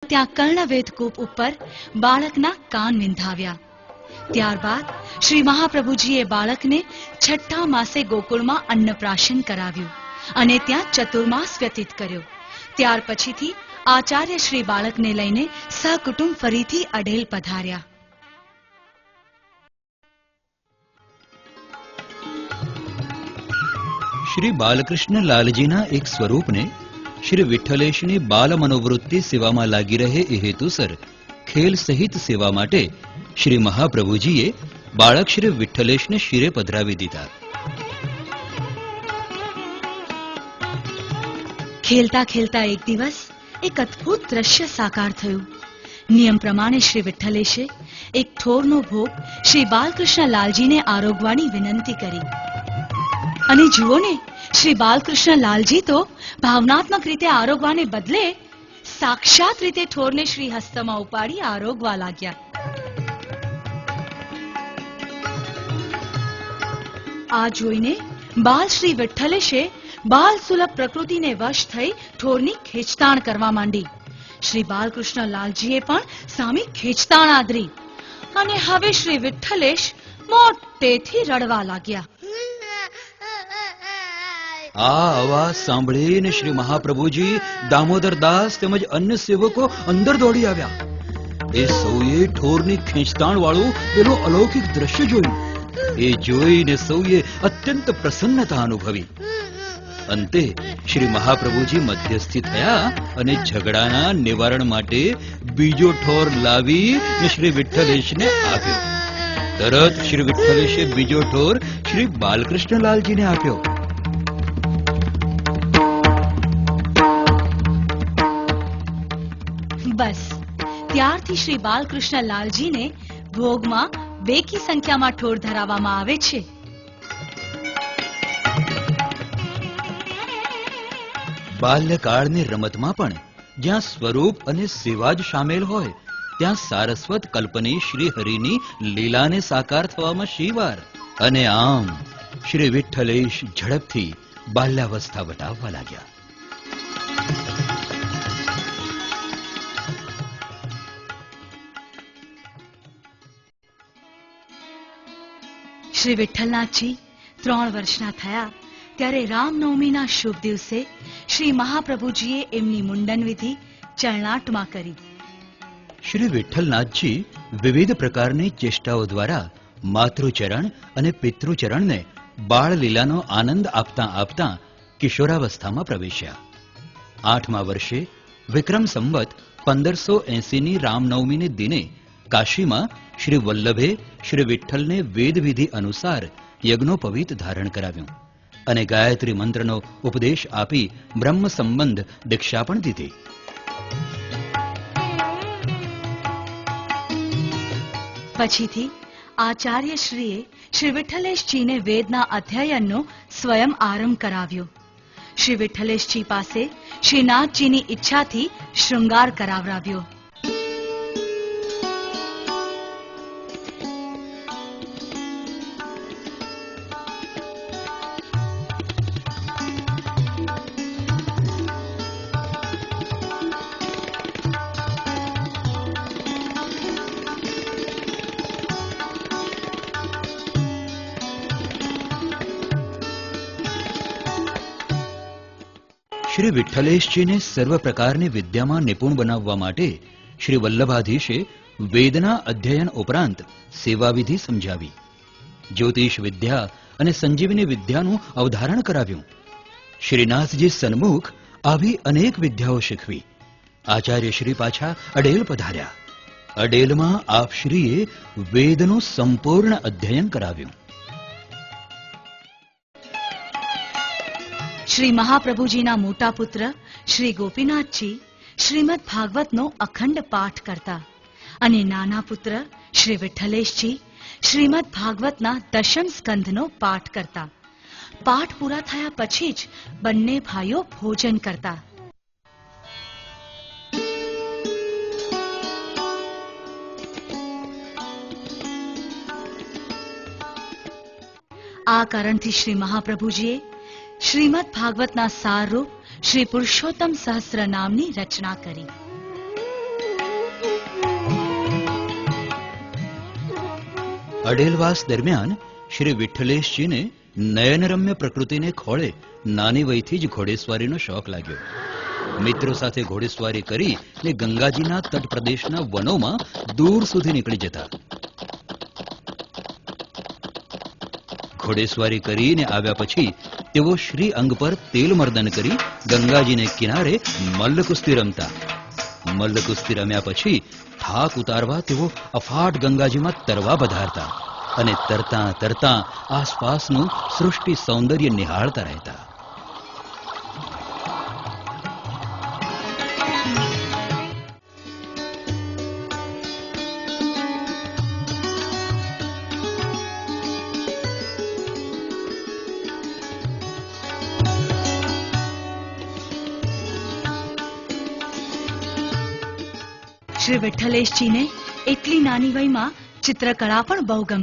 ત્યાં કર્ણવેદ કૂપ ઉપર બાળકના કાન વિંધાવ્યા। ત્યારબાદ શ્રી મહાપ્રભુજીએ બાળકને છઠ્ઠા માસે ગોકુળમાં અન્નપ્રાશન કરાવ્યું અને ત્યાં ચતુર્માસ વ્યતીત કર્યો। ત્યાર પછીથી આચાર્ય શ્રી બાળકને લઈને સહકુટુંબ ફરીથી અડેલ પધાર્યા। श्री बालकृष्ण लालजीना एक स्वरूप ने श्री विठ्ठलेशनी बाल मनोवृत्ति सेवा में लागी रहे ए हेतुसर खेल सहित सेवा माटे श्री महाप्रभुजीए बाळक श्री विठ्ठलेशने शिरे पधरावी दीधा। खेलता खेलता एक दिवस एक अद्भुत दृश्य साकार थयुं। नियम प्रमाणे श्री विठ्ठलेशे एक ठोरनो भोग श्री बालकृष्ण लालजीने आरोगवानी विनंती करी અને જુઓ ને, શ્રી બાલકૃષ્ણ લાલજી તો ભાવનાત્મક રીતે આરોગવાને બદલે સાક્ષાત રીતે ઠોરને શ્રી હસ્તમાં ઉપાડી આરોગવા લાગ્યા। આ જોઈને બાલ શ્રી વિઠ્ઠલેશે બાલ સુલભ પ્રકૃતિને વશ થઈ ઠોરની ખેંચતાણ કરવા માંડી। શ્રી બાલકૃષ્ણ લાલજીએ પણ સામે ખેંચતાણ આદરી અને હવે શ્રી વિઠ્ઠલેશ મોટેથી રડવા લાગ્યા। आ आवाज सांभळीने श्री महाप्रभुजी दामोदर दास तेमज अन्य सेवको अंदर दौड़ी आव्या। ए सौए ठोरनी खेंचताण वाळुं पेलुं अलौकिक दृश्य जोयुं। ए जोईने सौए अत्यंत प्रसन्नता अनुभवी। अंते श्री महाप्रभुजी मध्यस्थी थया अने झगड़ाना निवारण माटे बीजो ठोर लावी श्री विठ्ठलेशने आप्यो। तरत श्री विठ्ठलेशे बीजो ठोर श्री बालकृष्ण लालजीने आप्यो। बस ત્યારથી શ્રી બાલકૃષ્ણ લાલજીને ભોગમાં બેકી સંખ્યામાં ઠોર ધરાવવામાં આવે છે। બાલ્યકાળની રમતમાં પણ જ્યાં સ્વરૂપ અને સેવા જ શામેલ હોય ત્યાં સારસ્વત કલ્પની શ્રી હરિની લીલાને સાકાર થવામાં શી વાર। અને આમ શ્રી વિઠ્ઠલેશ ઝડપથી બાલ્યાવસ્થા વટાવવા લાગ્યા। શ્રી વિઠ્ઠલનાથજી 3 વર્ષના થયા ત્યારે રામનવમીના શુભ દિવસે શ્રી મહાપ્રભુજીએ એમની મુંડન વિધિ ચરણાટમાં કરી। શ્રી વિઠ્ઠલનાથજી વિવિધ પ્રકારની ચેષ્ટાઓ દ્વારા માતૃચરણ અને પિતૃચરણને બાળ લીલાનો આનંદ આપતા આપતા કિશોરાવસ્થામાં પ્રવેશ્યા। 8મા વર્ષે વિક્રમ સંવત 1580ની રામનવમીને દિને કાશીમાં श्री वल्लभे श्री विठ्ठल ने वेद विधि अनुसार यज्ञोपवीत धारण कराव्યું અને ગાયત્રી મંત્રનો ઉપદેશ આપી બ્રહ્મ સંબંધ દીક્ષા પણ દીધી। પછીથી આચાર્યશ્રીએ શ્રી વિઠ્ઠલેશજીને વેદના અધ્યયનનો સ્વયં આરંભ કરાવ્યો। શ્રી વિઠ્ઠલેશજી પાસે શ્રીનાથજીની ઈચ્છાથી શૃંગાર કરાવરાવ્યો। श्री विठ्ठलेशजी ने सर्व प्रकारनी विद्यामां निपुण बनाववा माटे श्री वल्लभाधीशे वेदना अध्ययन उपरांत सेवा विधि समजावी। ज्योतिष विद्या अने संजीवनी विद्यानुं अवधारण कराव्युं। श्रीनाथजी सन्मुख आवी अनेक विद्याओ शीखवी। आचार्य श्री पाछा अडेल पधार्या। अडेलमां आप श्रीए वेदनुं संपूर्ण अध्ययन कराव्युं। श्री महाप्रभुजीना मोटा पुत्र श्री गोपीनाथजी श्रीमद भागवतनो अखंड पाठ करता अने नाना पुत्र श्री विठ्ठलेशजी श्रीमद भागवतना दशम स्कंधनो पाठ करता। पाठ पूरा थया पछी ज बंने भाईओ भोजन करता। आ कारणथी श्री महाप्रभुजीए श्रीमद भागवतना सार रूप श्री पुरुषोत्तम सहस्र नामनी रचना करी। અડેલવાસ દરમિયાન શ્રી વિઠ્ઠલેશજીને નયનરમ્ય પ્રકૃતિને ખોળે નાની વયથી જ ઘોડેસવારીનો શોખ લાગ્યો. મિત્રો સાથે ઘોડેસવારી કરી ને ગંગાજીના તટ પ્રદેશના વનોમાં દૂર સુધી નીકળી જતા. ઘોડેસવારી કરીને આવ્યા પછી તેઓ શ્રી અંગ પર તેલ મર્દન કરી ગંગાજીને કિનારે મલ્લકુસ્તી રમતા. મલ્લકુસ્તી રમ્યા પછી થાક ઉતારવા તેઓ અફાટ ગંગાજીમાં તરવા પધારતા અને તરતા તરતા આસપાસનું સૃષ્ટિ સૌંદર્ય નિહાળતા રહેતા. શ્રી વિઠ્ઠલેશજીને એટલી નાની વયમાં ચિત્રકળા પણ બહુ ગમતી.